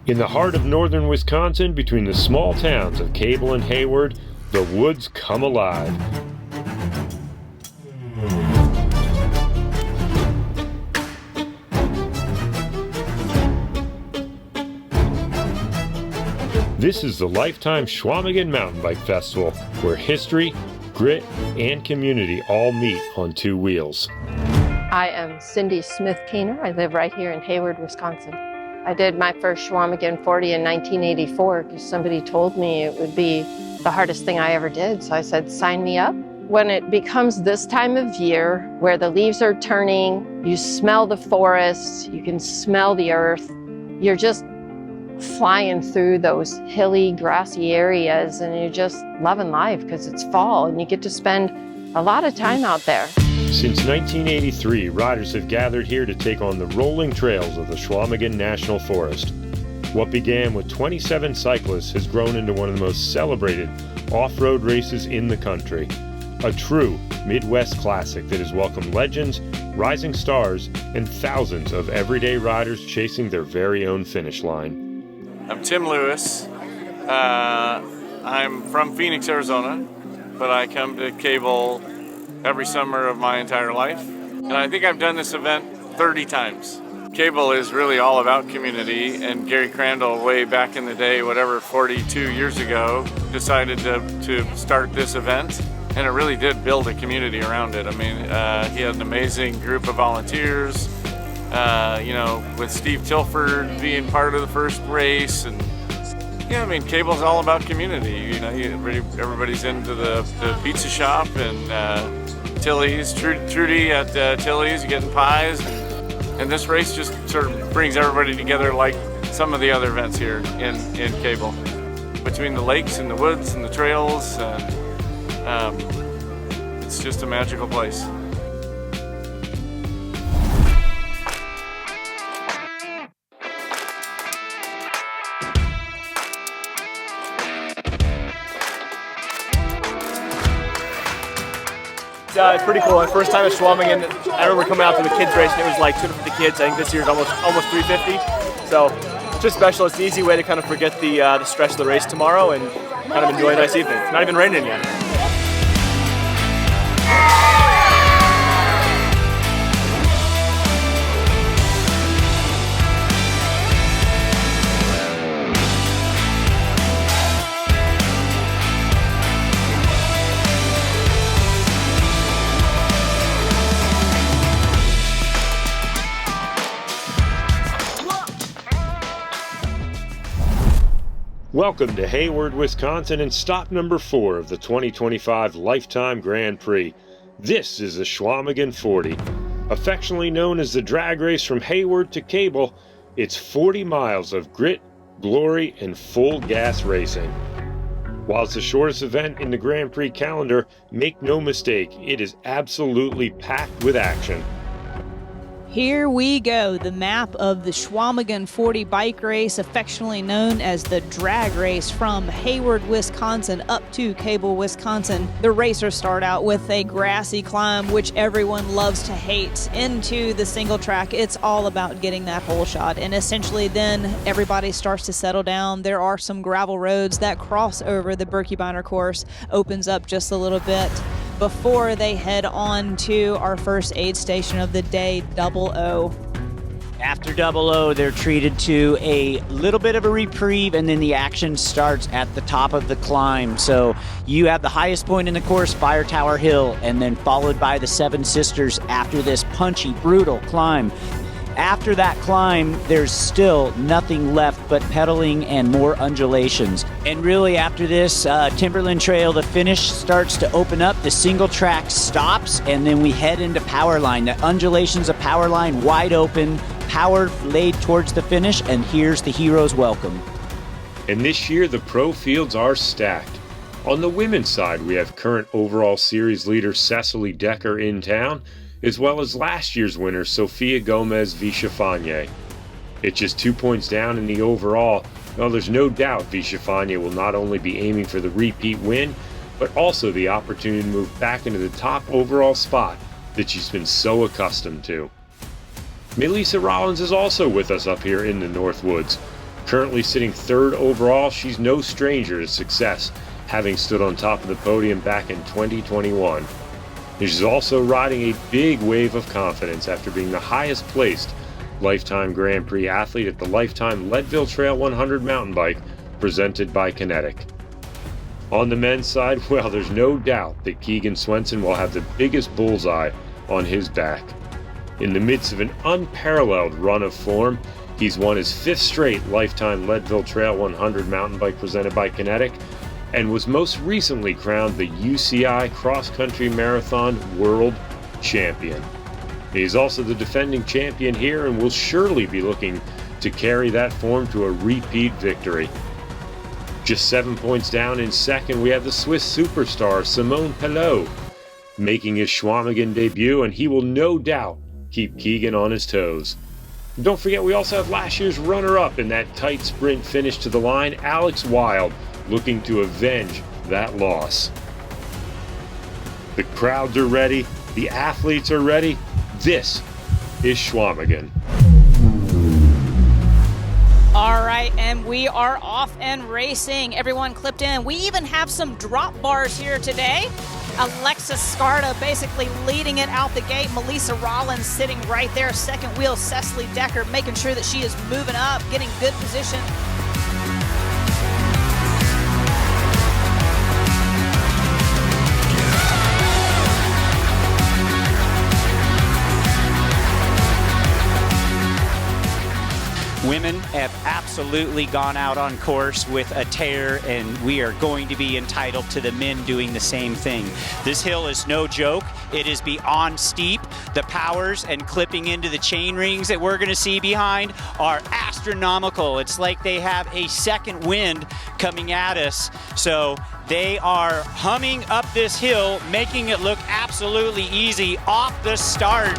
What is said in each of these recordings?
In the heart of northern Wisconsin, between the small towns of Cable and Hayward, the woods come alive. This is the Life Time Chequamegon Mountain Bike Festival, where history, grit, and community all meet on two wheels. I am Cindy Smith-Keener. I live right here in Hayward, Wisconsin. I did my first Chequamegon 40 in 1984 because somebody told me it would be the hardest thing I ever did. So I said, sign me up. When it becomes this time of year where the leaves are turning, you smell the forest, you can smell the earth, you're just flying through those hilly, grassy areas, and you're just loving life because it's fall and you get to spend a lot of time out there. Since 1983, riders have gathered here to take on the rolling trails of the Chequamegon National Forest. What began with 27 cyclists has grown into one of the most celebrated off-road races in the country. A true Midwest classic that has welcomed legends, rising stars, and thousands of everyday riders chasing their very own finish line. I'm Tim Lewis. I'm from Phoenix, Arizona, but I come to Cable every summer of my entire life. And I think I've done this event 30 times. Cable is really all about community, and Gary Crandall, way back in the day, 42 years ago, decided to start this event, and it really did build a community around it. I mean, he had an amazing group of volunteers, with Steve Tilford being part of the first race, and Cable's all about community. Everybody's into the pizza shop and Tilly's, Trudy at Tilly's, getting pies, and this race just sort of brings everybody together like some of the other events here in Cable. Between the lakes and the woods and the trails, it's just a magical place. It's pretty cool. My first time at Chequamegon, I remember coming out to the kids race and it was like 250 kids. I think this year's almost 350. So it's just special. It's an easy way to kind of forget the stress of the race tomorrow and kind of enjoy a nice evening. It's not even raining yet. Welcome to Hayward, Wisconsin, and stop number 4 of the 2025 Life Time Grand Prix. This is the Chequamegon 40. Affectionately known as the drag race from Hayward to Cable, it's 40 miles of grit, glory, and full gas racing. While it's the shortest event in the Grand Prix calendar, make no mistake, it is absolutely packed with action. Here we go, the map of the Chequamegon 40 bike race, affectionately known as the drag race from Hayward, Wisconsin up to Cable, Wisconsin. The racers start out with a grassy climb, which everyone loves to hate, into the single track. It's all about getting that hole shot, and essentially then everybody starts to settle down. There are some gravel roads that cross over the Birkebeiner course, opens up just a little bit before they head on to our first aid station of the day, Double O. After Double O, they're treated to a little bit of a reprieve, and then the action starts at the top of the climb. So you have the highest point in the course, Fire Tower Hill, and then followed by the Seven Sisters after this punchy, brutal climb. After that climb, there's still nothing left but pedaling and more undulations. And really after this Timberland Trail, the finish starts to open up, the single track stops, and then we head into Powerline. The undulations of Powerline wide open, power laid towards the finish, and here's the hero's welcome. And this year the pro fields are stacked. On the women's side, we have current overall series leader Cecily Decker in town, as well as last year's winner, Sofia Gomez Vichafanye. It's just 2 points down in the overall. Now, there's no doubt Vichafanye will not only be aiming for the repeat win, but also the opportunity to move back into the top overall spot that she's been so accustomed to. Melissa Rollins is also with us up here in the Northwoods. Currently sitting 3rd overall, she's no stranger to success, having stood on top of the podium back in 2021. She's also riding a big wave of confidence after being the highest placed Life Time Grand Prix athlete at the Lifetime Leadville Trail 100 mountain bike presented by Kinetic. On the men's side, well, there's no doubt that Keegan Swenson will have the biggest bullseye on his back. In the midst of an unparalleled run of form, he's won his 5th straight Lifetime Leadville Trail 100 mountain bike presented by Kinetic, and was most recently crowned the UCI Cross Country Marathon World Champion. He's also the defending champion here and will surely be looking to carry that form to a repeat victory. Just 7 points down in second, we have the Swiss superstar Simone Pelot making his Chequamegon debut, and he will no doubt keep Keegan on his toes. Don't forget, we also have last year's runner-up in that tight sprint finish to the line, Alex Wild, looking to avenge that loss. The crowds are ready, the athletes are ready. This is Chequamegon. All right, and we are off and racing. Everyone clipped in. We even have some drop bars here today. Alexis Scarta basically leading it out the gate. Melissa Rollins sitting right there. Second wheel, Cecily Decker making sure that she is moving up, getting good position. Women have absolutely gone out on course with a tear, and we are going to be entitled to the men doing the same thing. This hill is no joke. It is beyond steep. The powers and clipping into the chain rings that we're going to see behind are astronomical. It's like they have a second wind coming at us. So they are humming up this hill, making it look absolutely easy off the start.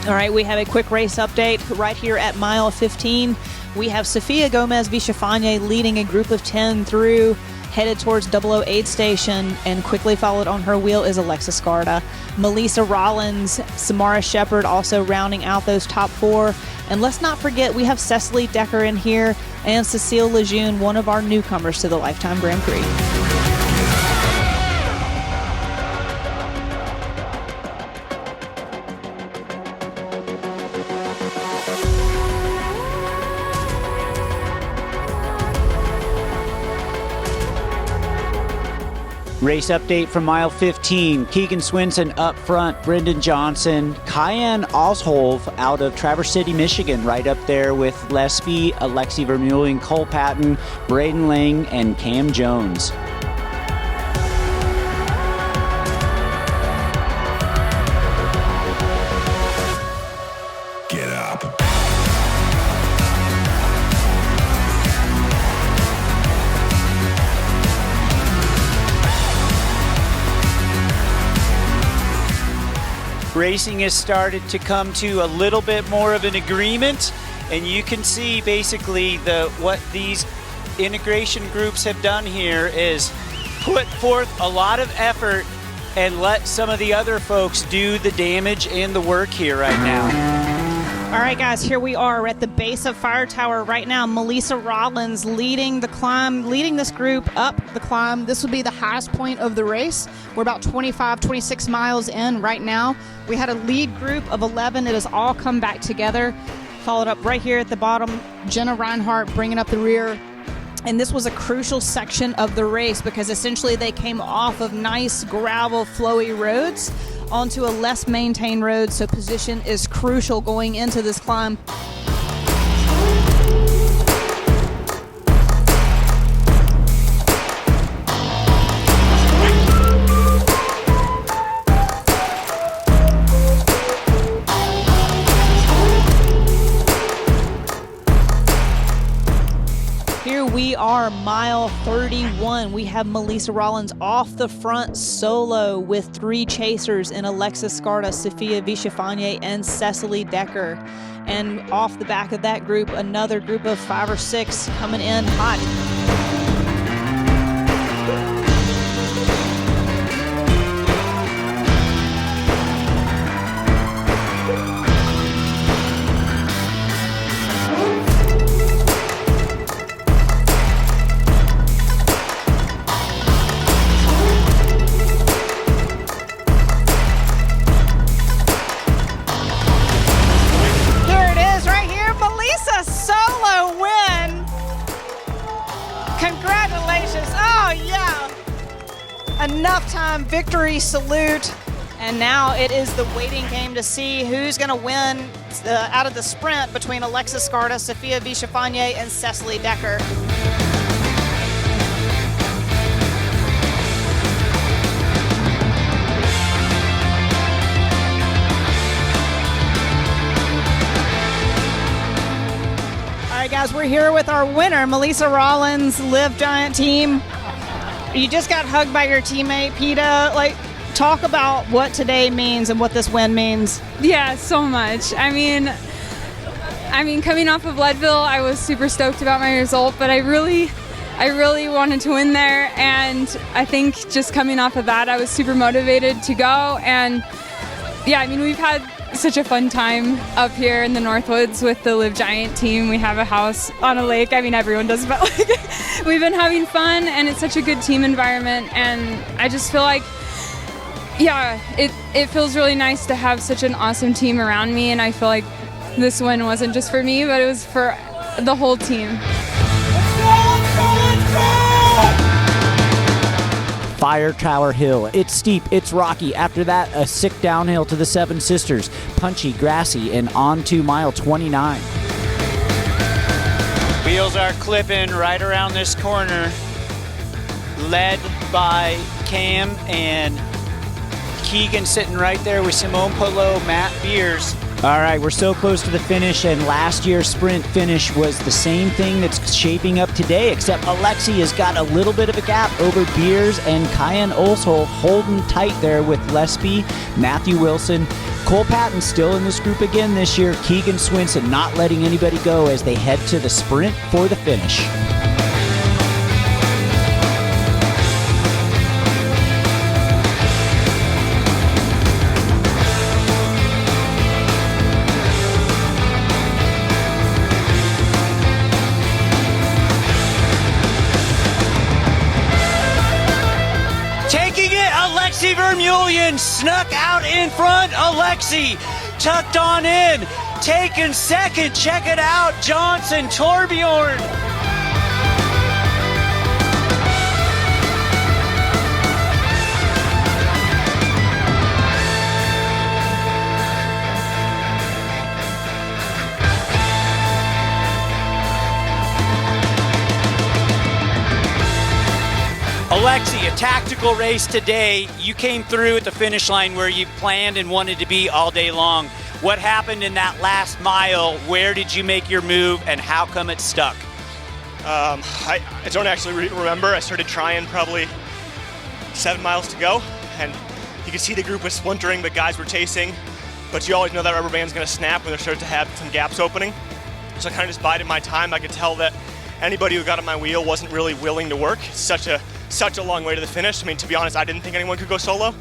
All right, we have a quick race update right here at mile 15. We have Sofia Gomez Vichafanye leading a group of 10 through, headed towards 008 station, and quickly followed on her wheel is Alexis Scarta. Melissa Rollins, Samara Shepard also rounding out those top 4. And let's not forget, we have Cecily Decker in here and Cecile Lejeune, one of our newcomers to the Lifetime Grand Prix. Race update from mile 15. Keegan Swenson up front, Brendan Johnson, Cayenne Osholv out of Traverse City, Michigan, right up there with Lesby, Alexi Vermeulen, Cole Patton, Braden Lang, and Cam Jones. Get up. Racing has started to come to a little bit more of an agreement, and you can see basically what these integration groups have done here is put forth a lot of effort and let some of the other folks do the damage and the work here right now. All right, guys, here we are. We're at the base of Fire Tower right now. Melissa Rollins leading the climb, leading this group up the climb. This will be the highest point of the race. We're about 25, 26 miles in right now. We had a lead group of 11. It has all come back together. Followed up right here at the bottom, Jenna Reinhardt bringing up the rear. And this was a crucial section of the race because essentially they came off of nice gravel, flowy roads onto a less maintained road, so position is crucial going into this climb. Here we are mile 31. We have Melissa Rollins off the front solo with 3 chasers in Alexis Scarta, Sofia Vichafanye, and Cecily Decker. And off the back of that group, another group of 5 or 6 coming in hot. Enough time, victory salute. And now it is the waiting game to see who's going to win out of the sprint between Alexis Scarta, Sofia Vichafanye, and Cecily Decker. All right, guys, we're here with our winner, Melissa Rollins, Live Giant team. You just got hugged by your teammate, Peta. Like, talk about what today means and what this win means. Yeah, so much. I mean, coming off of Leadville, I was super stoked about my result, but I really wanted to win there, and I think just coming off of that, I was super motivated to go. And yeah, I mean, we've had such a fun time up here in the Northwoods with the Live Giant team. We have a house on a lake. I mean, everyone does, but like, we've been having fun, and it's such a good team environment. And I just feel like, yeah, it feels really nice to have such an awesome team around me. And I feel like this win wasn't just for me, but it was for the whole team. Fire Tower Hill. It's steep, it's rocky. After that, a sick downhill to the Seven Sisters. Punchy, grassy, and on to mile 29. Wheels are clipping right around this corner. Led by Cam and Keegan sitting right there with Simone Polo, Matt Beers. All right, we're so close to the finish, and last year's sprint finish was the same thing that's shaping up today, except Alexi has got a little bit of a gap over Beers and Kyan Olshol holding tight there with Lesby, Matthew Wilson. Cole Patton still in this group again this year. Keegan Swinson not letting anybody go as they head to the sprint for the finish. Alexi Vermeulen snuck out in front. Alexi tucked on in, taking second. Check it out, Johnson Torbjorn. Alexi, a tactical race today. You came through at the finish line where you planned and wanted to be all day long. What happened in that last mile? Where did you make your move, and how come it stuck? I don't actually remember. I started trying probably 7 miles to go, and you could see the group was splintering, but guys were chasing. But you always know that rubber band's going to snap when there starts to have some gaps opening. So I kind of just bided my time. I could tell that anybody who got on my wheel wasn't really willing to work. It's such a long way to the finish. I mean, to be honest, I didn't think anyone could go solo.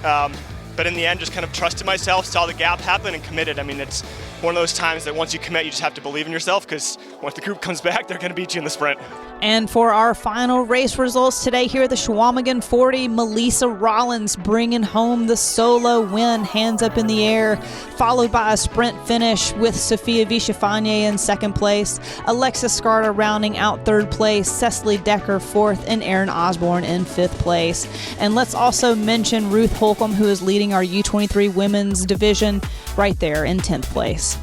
But in the end, just kind of trusted myself, saw the gap happen, and committed. I mean, it's one of those times that once you commit, you just have to believe in yourself, because once the group comes back, they're going to beat you in the sprint. And for our final race results today here at the Chequamegon 40, Melissa Rollins bringing home the solo win, hands up in the air, followed by a sprint finish with Sofia Vichafanye in second place, Alexis Scarta rounding out third place, Cecily Decker fourth, and Erin Osborne in fifth place. And let's also mention Ruth Holcomb, who is leading our U23 women's division right there in 10th place.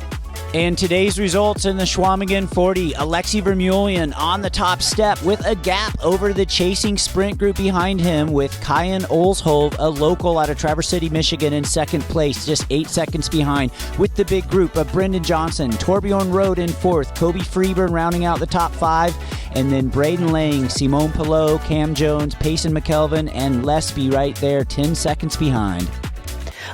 And today's results in the Chequamegon 40, Alexi Vermeulen on the top step with a gap over the chasing sprint group behind him, with Kyan Olsholv, a local out of Traverse City, Michigan, in second place, just 8 seconds behind, with the big group of Brendan Johnson, Torbjorn Road in fourth, Kobe Freeburn rounding out the top 5, and then Braden Lang, Simone Pilot, Cam Jones, Payson McKelvin, and Lesby right there, 10 seconds behind.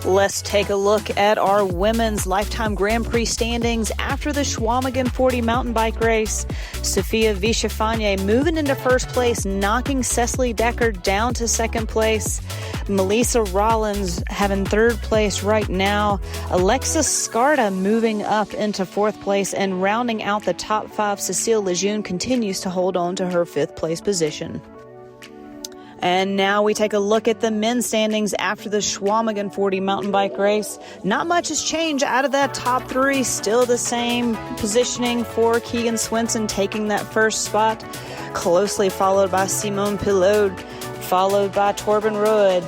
Let's take a look at our women's Lifetime Grand Prix standings after the Chequamegon 40 mountain bike race. Sophia Vichafanye moving into first place, knocking Cecily Decker down to second place. Melissa Rollins having third place right now. Alexis Scarda moving up into fourth place, and rounding out the top 5, Cecile Lejeune continues to hold on to her fifth place position. And now we take a look at the men's standings after the Chequamegon 40 mountain bike race. Not much has changed out of that top 3. Still the same positioning for Keegan Swenson taking that first spot, closely followed by Simone Pilot, followed by Torben Ruud.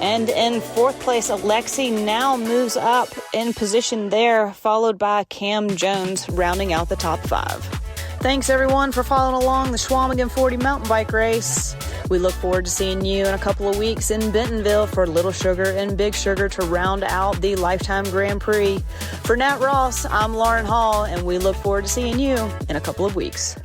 And in fourth place, Alexi now moves up in position there, followed by Cam Jones, rounding out the top 5. Thanks everyone for following along the Chequamegon 40 mountain bike race. We look forward to seeing you in a couple of weeks in Bentonville for Little Sugar and Big Sugar to round out the Lifetime Grand Prix. For Nat Ross, I'm Lauren Hall, and we look forward to seeing you in a couple of weeks.